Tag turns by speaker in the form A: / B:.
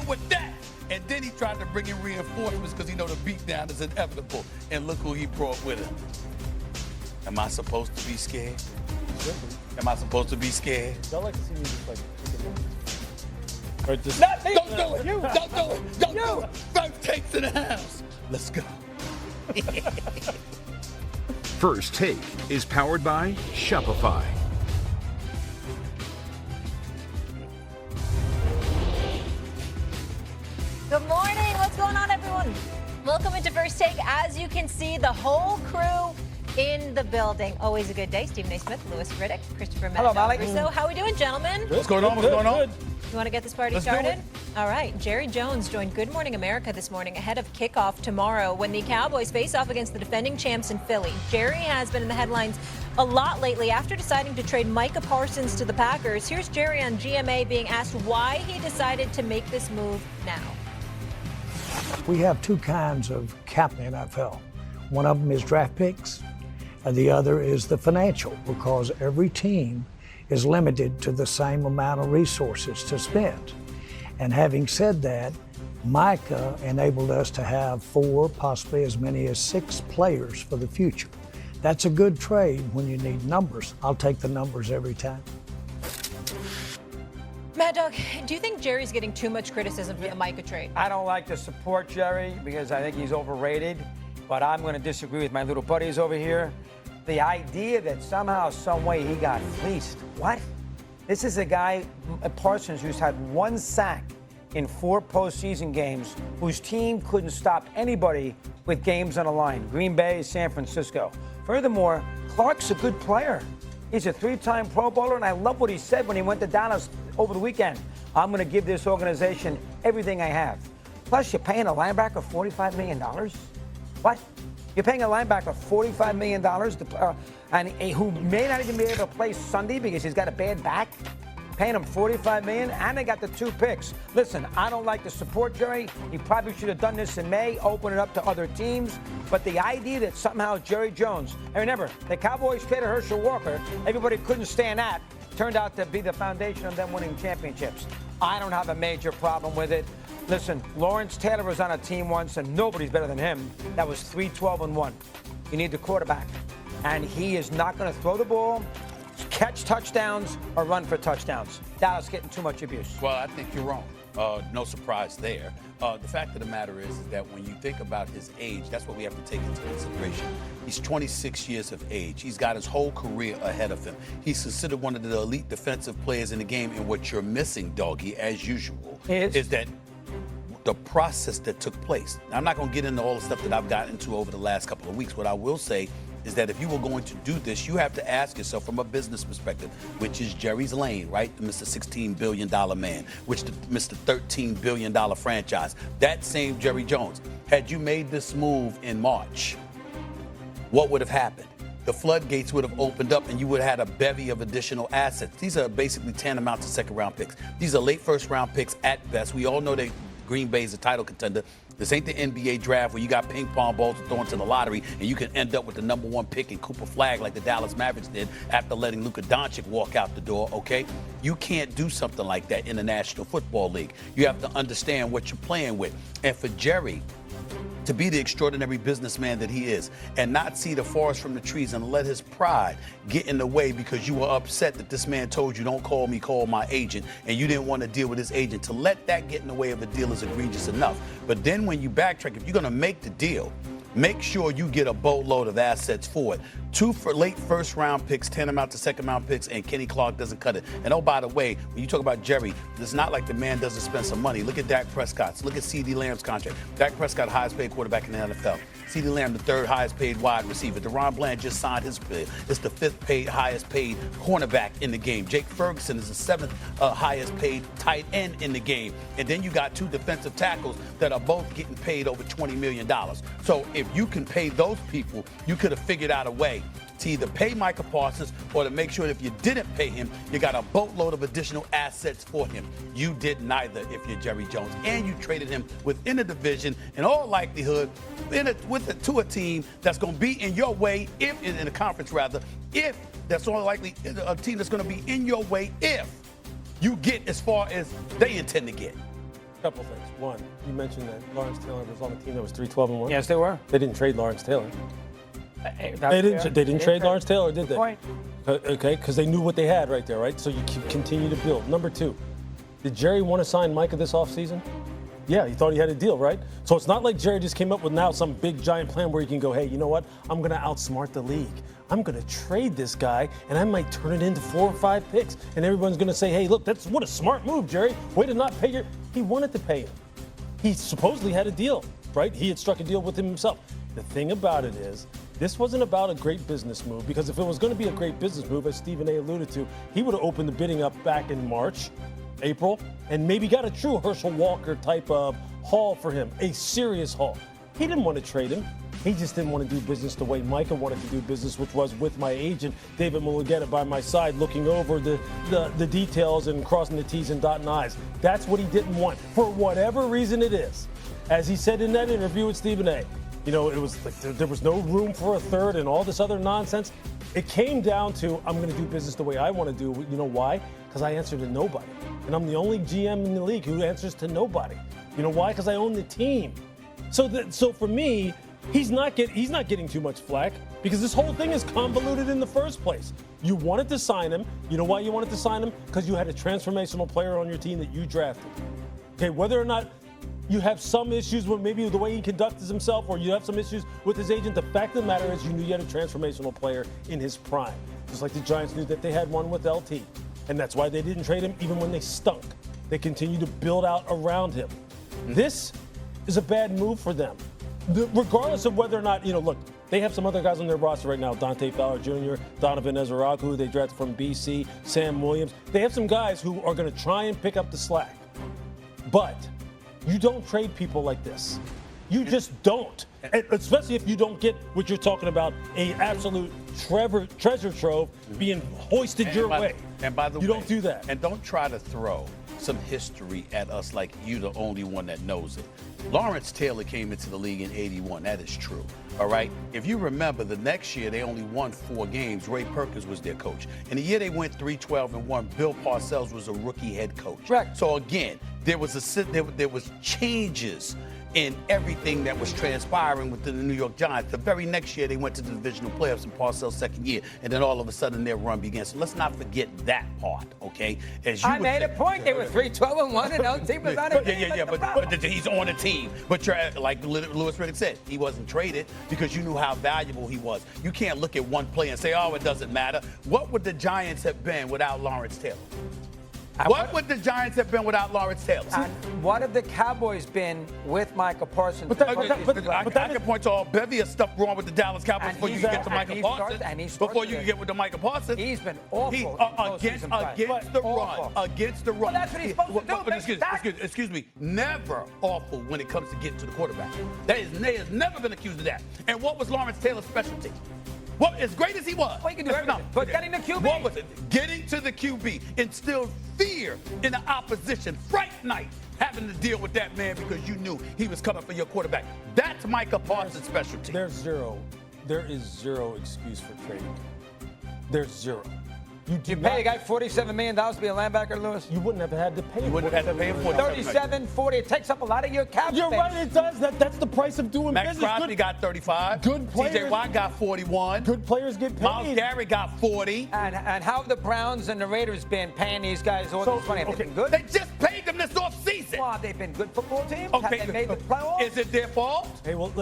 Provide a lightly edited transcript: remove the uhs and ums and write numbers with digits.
A: with that. And then he tried to bring in reinforcements because he know the beatdown is inevitable. And look who he brought with him. Am I supposed to be scared? Am I supposed to be scared?
B: Y'all like to see me just like or just
A: Don't do it. Don't do it. Don't do it. First takes in the house. Let's go.
C: First Take is powered by Shopify.
D: Good morning. What's going on, everyone? Welcome into First Take. As you can see, the whole crew in the building. Always a good day. Stephen A. Smith, Lewis Riddick, Christopher Russo. How are we doing, gentlemen?
A: What's going on? What's going on?
D: You want to get this party started? All right. Jerry Jones joined Good Morning America this morning ahead of kickoff tomorrow when the Cowboys face off against the defending champs in Philly. Jerry has been in the headlines a lot lately after deciding to trade Micah Parsons to the Packers. Here's Jerry on GMA being asked why he decided to make this move now.
E: We have two kinds of cap in the NFL. One of them is draft picks, and the other is the financial, because every team is limited to the same amount of resources to spend. And having said that, Micah enabled us to have 4, possibly as many as 6 players for the future. That's a good trade when you need numbers. I'll take the numbers every time.
D: Mad Dog, do you think Jerry's getting too much criticism for the Micah trade?
F: I don't like to support Jerry because I think he's overrated, but I'm going to disagree with my little buddies over here. The idea that somehow, some way he got fleeced. What? This is a guy, Parsons, who's had 1 sack in 4 postseason games, whose team couldn't stop anybody with games on the line. Green Bay, San Francisco. Furthermore, Clark's a good player. He's a 3-time Pro Bowler, and I love what he said when he went to Dallas over the weekend. I'm going to give this organization everything I have. Plus, you're paying a linebacker $45 million? What? You're paying a linebacker $45 million and who may not even be able to play Sunday because he's got a bad back? Paying him $45 million, and they got the 2 picks. Listen, I don't like to support Jerry. He probably should have done this in May, open it up to other teams. But the idea that somehow Jerry Jones, and remember, the Cowboys traded Herschel Walker, everybody couldn't stand that, turned out to be the foundation of them winning championships. I don't have a major problem with it. Listen, Lawrence Taylor was on a team once, and nobody's better than him. That was 3-12-1. You need the quarterback. And he is not going to throw the ball, catch touchdowns, or run for touchdowns. Dallas getting too much abuse.
A: Well, I think you're wrong. No surprise there. The fact of the matter is that when you think about his age, that's what we have to take into consideration. He's 26 years of age. He's got his whole career ahead of him. He's considered one of the elite defensive players in the game. And what you're missing, Doggy, as usual, is that the process that took place. Now, I'm not going to get into all the stuff that I've gotten into over the last couple of weeks. What I will say is that if you were going to do this, you have to ask yourself from a business perspective, which is Jerry's lane, right? The Mr. $16 billion man, which the Mr. $13 billion franchise. That same Jerry Jones. Had you made this move in March, what would have happened? The floodgates would have opened up and you would have had a bevy of additional assets. These are basically tantamount to second-round picks. These are late first-round picks at best. We all know that Green Bay is a title contender. This ain't the NBA draft where you got ping pong balls to throw into the lottery and you can end up with the number 1 pick in Cooper Flag like the Dallas Mavericks did after letting Luka Doncic walk out the door, okay? You can't do something like that in the National Football League. You have to understand what you're playing with. And for Jerry to be the extraordinary businessman that he is and not see the forest from the trees and let his pride get in the way because you were upset that this man told you, don't call me, call my agent, and you didn't want to deal with his agent, to let that get in the way of a deal is egregious enough. But then when you backtrack, if you're going to make the deal, make sure you get a boatload of assets for it. 2 for late first-round picks, tantamount to second-round picks, and Kenny Clark doesn't cut it. And oh, by the way, when you talk about Jerry, it's not like the man doesn't spend some money. Look at Dak Prescott's. Look at C.D. Lamb's contract. Dak Prescott, highest-paid quarterback in the NFL. C.D. Lamb, the 3rd highest-paid wide receiver. DeRon Bland just signed his bid. It's the 5th highest-paid cornerback in the game. Jake Ferguson is the 7th highest-paid tight end in the game. And then you got 2 defensive tackles that are both getting paid over $20 million. So if you can pay those people, you could have figured out a way to either pay Micah Parsons or to make sure that if you didn't pay him, you got a boatload of additional assets for him. You did neither if you're Jerry Jones. And you traded him within a division, in all likelihood, to a team that's going to be in your way, if in a conference rather, if that's all likely a team that's going to be in your way if you get as far as they intend to get.
B: Couple things. One, you mentioned that Lawrence Taylor was on the team that was 3-12-1.
F: Yes, they were.
B: They didn't trade Lawrence Taylor.
F: They
B: didn't trade Lawrence Taylor, did they?
F: Point.
B: Okay, because they knew what they had right there, right? So you continue to build. Number two, did Jerry want to sign Micah this offseason? Yeah, he thought he had a deal, right? So it's not like Jerry just came up with now some big giant plan where he can go, hey, you know what? I'm going to outsmart the league. I'm going to trade this guy, and I might turn it into 4 or 5 picks. And everyone's going to say, hey, look, what a smart move, Jerry. Way to not pay He wanted to pay him. He supposedly had a deal, right? He had struck a deal with him himself. The thing about it is, this wasn't about a great business move, because if it was going to be a great business move, as Stephen A. alluded to, he would have opened the bidding up back in March, April, and maybe got a true Herschel Walker type of haul for him, a serious haul. He didn't want to trade him. He just didn't want to do business the way Micah wanted to do business, which was with my agent, David Mulugeta, by my side, looking over the details and crossing the T's and dotting I's. That's what he didn't want, for whatever reason it is. As he said in that interview with Stephen A., you know, it was like there was no room for a third and all this other nonsense. It came down to, I'm going to do business the way I want to do. You know why? Because I answer to nobody. And I'm the only GM in the league who answers to nobody. You know why? Because I own the team. So for me, he's not getting too much flack, because this whole thing is convoluted in the first place. You wanted to sign him. You know why you wanted to sign him? Because you had a transformational player on your team that you drafted. Okay, whether or not you have some issues with maybe the way he conducts himself, or you have some issues with his agent, the fact of the matter is you knew you had a transformational player in his prime. Just like the Giants knew that they had one with LT. And that's why they didn't trade him even when they stunk. They continued to build out around him. This is a bad move for them. Regardless of whether or not, look, they have some other guys on their roster right now. Dante Fowler Jr., Donovan Ezeragu, who they drafted from BC, Sam Williams. They have some guys who are going to try and pick up the slack. But you don't trade people like this. You just don't. And especially if you don't get what you're talking about, a absolute treasure trove being hoisted your way.
A: And by the way,
B: you don't do that.
A: And don't try to throw some history at us like you the only one that knows it. Lawrence Taylor came into the league in '81. That is true. All right. If you remember, the next year they only won 4 games. Ray Perkins was their coach. In the year they went 3-12-1, Bill Parcells was a rookie head coach.
F: Right.
A: So again, there was changes in everything that was transpiring within the New York Giants. The very next year, they went to the divisional playoffs in Parcells' second year, and then all of a sudden their run began. So let's not forget that part, okay? As you
F: I made a point. They were 3-12-1, and LT was on a team.
A: But he's on a team. But you're, like Louis Riddick said, he wasn't traded because you knew how valuable he was. You can't look at one player and say, oh, it doesn't matter. What would the Giants have been without Lawrence Taylor? What would the Giants have been without Lawrence Taylor?
F: And what have the Cowboys been with Micah Parsons?
A: I can point to a bevy of stuff wrong with the Dallas Cowboys before you get to Micah Parsons. Before you can get with the Micah Parsons.
F: He's been awful.
A: Against the run. Against the run.
F: Well, that's what he's supposed to do.
A: Excuse me. Never awful when it comes to getting to the quarterback. They has never been accused of that. And what was Lawrence Taylor's specialty? Well, as great as he was.
F: Well, he can do everything. But getting the QB.
A: What was it? Getting to the QB instilled fear in the opposition. Fright night having to deal with that man because you knew he was coming for your quarterback. That's Micah Parsons' specialty.
B: There is zero excuse for trading. There's zero.
F: You pay a guy $47 million to be a linebacker, Lewis?
B: You wouldn't have had to pay him.
A: You wouldn't have had to pay him
F: $37, $40. It takes up a lot of your cap space.
B: You're right, it does. That's the price of doing
A: Max
B: business.
A: Crosby got 35.
B: Good players.
A: TJ Watt got 41.
B: Good players get paid.
A: Myles Garrett got 40.
F: And how have the Browns and the Raiders been paying these guys all this money? Have they been good?
A: They just paid them this offseason.
F: Well, they've been good football teams.
A: Okay.
F: Have they made the playoffs?
A: Is it their fault?
B: Hey, well.